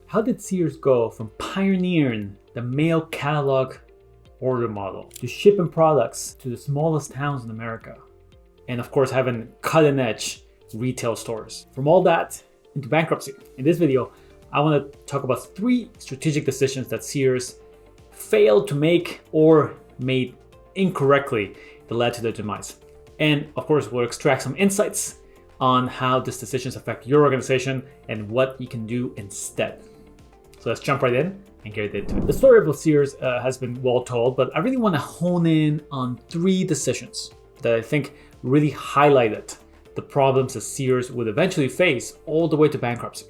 How did Sears go from pioneering the mail catalog order model to shipping products to the smallest towns in America? And of course, having cutting edge retail stores. From all that into bankruptcy. In this video, I want to talk about 3 strategic decisions that Sears failed to make or made incorrectly that led to their demise. And of course, we'll extract some insights on how these decisions affect your organization and what you can do instead. So let's jump right in and get into it. The story of Sears has been well told, but I really want to hone in on 3 decisions that I think really highlighted the problems that Sears would eventually face all the way to bankruptcy.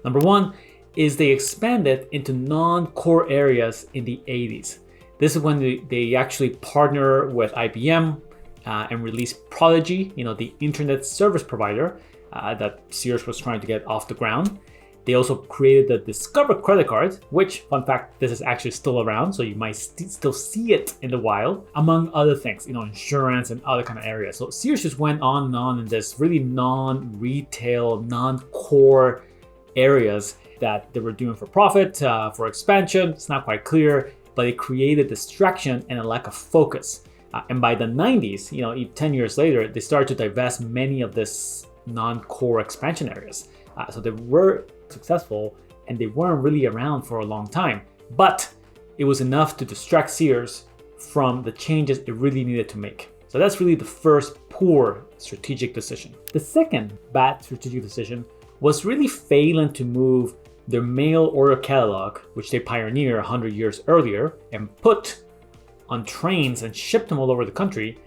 Number 1 is they expanded into non-core areas in the 80s. This is when they actually partner with IBM and released Prodigy, the internet service provider that Sears was trying to get off the ground. They also created the Discover credit card, which, fun fact, this is actually still around, so you might still see it in the wild, among other things, insurance and other kind of areas. So Sears just went on and on in this really non-retail, non-core areas that they were doing for profit, for expansion. It's not quite clear, but it created distraction and a lack of focus. And by the 90s, 10 years later, they started to divest many of this non-core expansion areas. So they were successful and they weren't really around for a long time, but it was enough to distract Sears from the changes it really needed to make. So that's really the first poor strategic decision. The second bad strategic decision was really failing to move their mail order catalog, which they pioneered 100 years earlier and put on trains and shipped them all over the country.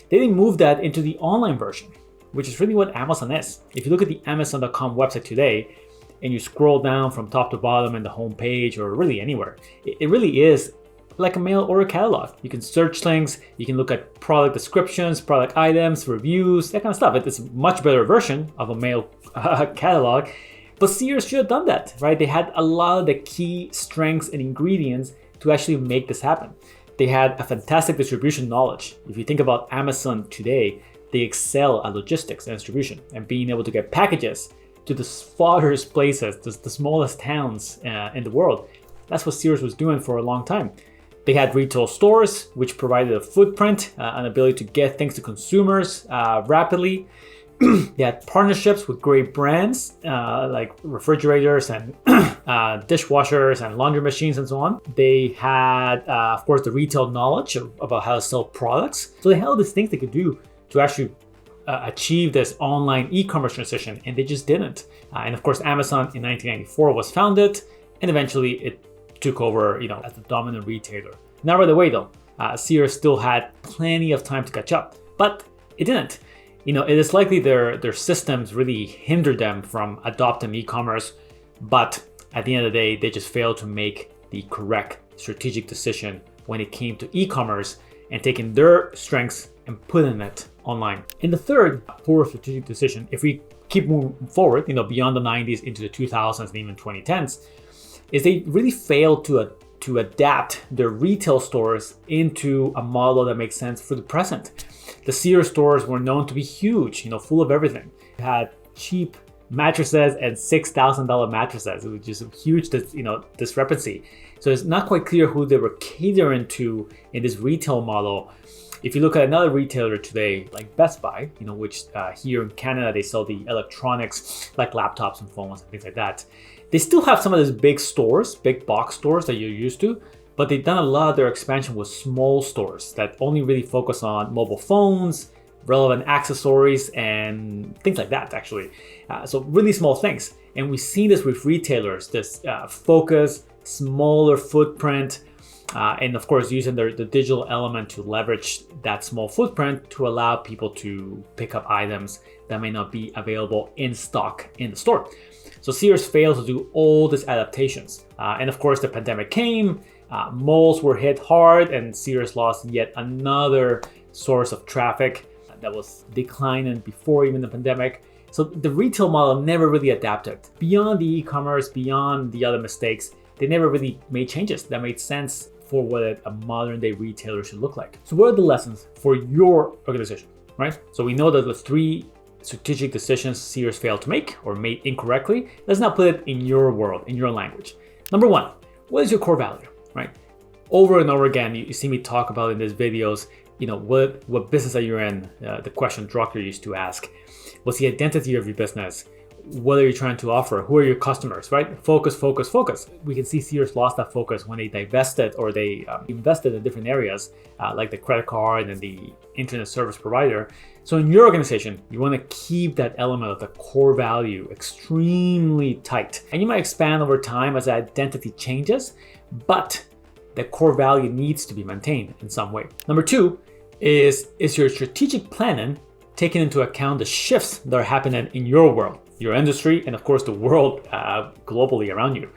They didn't move that into the online version, which is really what Amazon is. If you look at the Amazon.com website today and you scroll down from top to bottom in the homepage or really anywhere, it really is like a mail order catalog. You can search things, you can look at product descriptions, product items, reviews, that kind of stuff. It's a much better version of a mail catalog, but Sears should have done that, right? They had a lot of the key strengths and ingredients to actually make this happen. They had a fantastic distribution knowledge. If you think about Amazon today, they excel at logistics and distribution and being able to get packages to the farthest places, the smallest towns in the world. That's what Sears was doing for a long time. They had retail stores, which provided a footprint, an ability to get things to consumers rapidly. They had partnerships with great brands like refrigerators and dishwashers and laundry machines and so on. They had, of course, the retail knowledge about how to sell products. So they had all these things they could do to actually achieve this online e-commerce transition, and they just didn't. And of course, Amazon in 1994 was founded, and eventually it took over, as the dominant retailer. Not right away though. Sears still had plenty of time to catch up, but it didn't. It is likely their systems really hindered them from adopting e-commerce, but at the end of the day, they just failed to make the correct strategic decision when it came to e-commerce and taking their strengths and putting it online. And the third poor strategic decision, if we keep moving forward, beyond the 90s into the 2000s and even 2010s, is they really failed to adapt their retail stores into a model that makes sense for the present. The Sears stores were known to be huge, full of everything. They had cheap mattresses and $6,000 mattresses, which is a huge, discrepancy. So it's not quite clear who they were catering to in this retail model. If you look at another retailer today, like Best Buy, which here in Canada, they sell the electronics like laptops and phones and things like that. They still have some of those big stores, big box stores that you're used to, but they've done a lot of their expansion with small stores that only really focus on mobile phones, relevant accessories, and things like that, actually. So really small things. And we've seen this with retailers, this focus, smaller footprint, and of course, using the digital element to leverage that small footprint to allow people to pick up items that may not be available in stock in the store. So Sears failed to do all these adaptations. And of course, the pandemic came, malls were hit hard, and Sears lost yet another source of traffic that was declining before even the pandemic. So the retail model never really adapted. Beyond the e-commerce, beyond the other mistakes, they never really made changes that made sense for what a modern day retailer should look like. So what are the lessons for your organization, right? So we know that the 3 strategic decisions Sears failed to make or made incorrectly. Let's now put it in your world, in your language. Number one, what is your core value, right? Over and over again, you see me talk about in these videos, what business are you in? The question Drucker used to ask. What's the identity of your business? What are you trying to offer? Who are your customers, right? Focus, focus, focus. We can see Sears lost that focus when they divested or they invested in different areas like the credit card and the internet service provider. So in your organization, you want to keep that element of the core value extremely tight. And you might expand over time as identity changes, but the core value needs to be maintained in some way. Number two is your strategic planning taking into account the shifts that are happening in your world, your industry, and of course the world globally around you.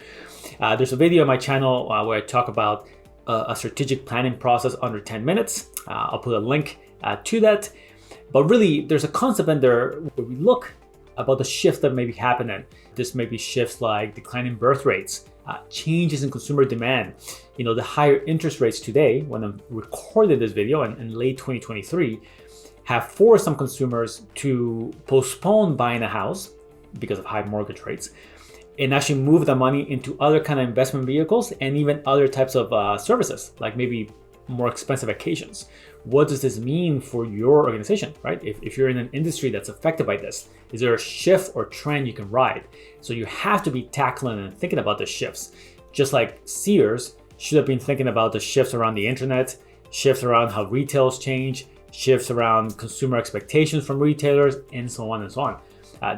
There's a video on my channel where I talk about a strategic planning process under 10 minutes. I'll put a link to that. But really, there's a concept in there where we look about the shifts that may be happening. This may be shifts like declining birth rates, changes in consumer demand. The higher interest rates today, when I recorded this video in late 2023, have forced some consumers to postpone buying a house because of high mortgage rates and actually move the money into other kind of investment vehicles and even other types of services, like maybe more expensive vacations. What does this mean for your organization, right? If you're in an industry that's affected by this, is there a shift or trend you can ride? So you have to be tackling and thinking about the shifts. Just like Sears should have been thinking about the shifts around the internet, shifts around how retails change, shifts around consumer expectations from retailers, and so on and so on.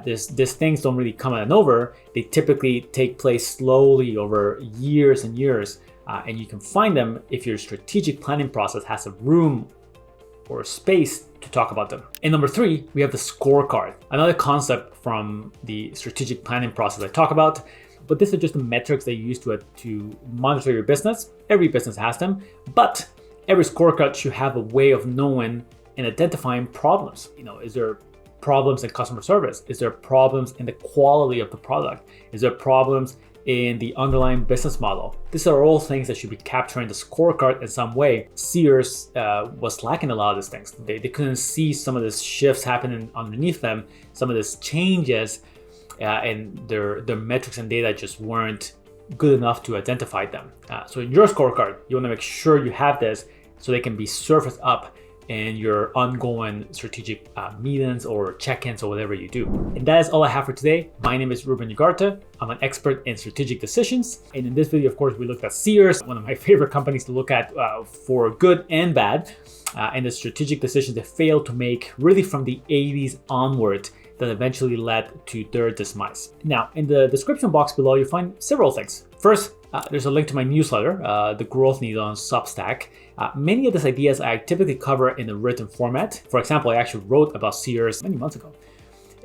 These things don't really come out of nowhere. They typically take place slowly over years and years. And you can find them if your strategic planning process has a room or space to talk about them. And number three, we have the scorecard, another concept from the strategic planning process I talk about. But these are just the metrics that you use to monitor your business. Every business has them, but every scorecard should have a way of knowing and identifying problems. Is there problems in customer service? Is there problems in the quality of the product? Is there problems in the underlying business model? These are all things that should be captured in the scorecard in some way. Sears was lacking a lot of these things. They couldn't see some of these shifts happening underneath them, some of these changes, and their metrics and data just weren't good enough to identify them. So in your scorecard, you want to make sure you have this so they can be surfaced up in your ongoing strategic meetings or check-ins or whatever you do. And that is all I have for today. My name is Ruben Ugarte. I'm an expert in strategic decisions. And in this video, of course, we looked at Sears, one of my favorite companies to look at for good and bad, and the strategic decisions they failed to make really from the 80s onward that eventually led to their demise. Now, in the description box below, you'll find several things. First, there's a link to my newsletter, The Growth Needle on Substack. Many of these ideas I typically cover in a written format. For example, I actually wrote about Sears many months ago.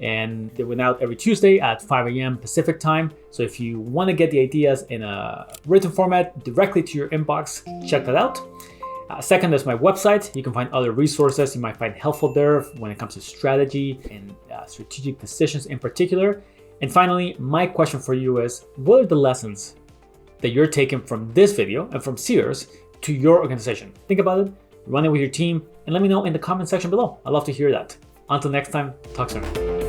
And they went out every Tuesday at 5 a.m. Pacific time. So if you want to get the ideas in a written format directly to your inbox, check that out. Second, there's my website. You can find other resources you might find helpful there when it comes to strategy and strategic decisions in particular. And finally, my question for you is, what are the lessons that you're taking from this video and from Sears to your organization? Think about it, run it with your team, and let me know in the comment section below. I'd love to hear that. Until next time, talk soon.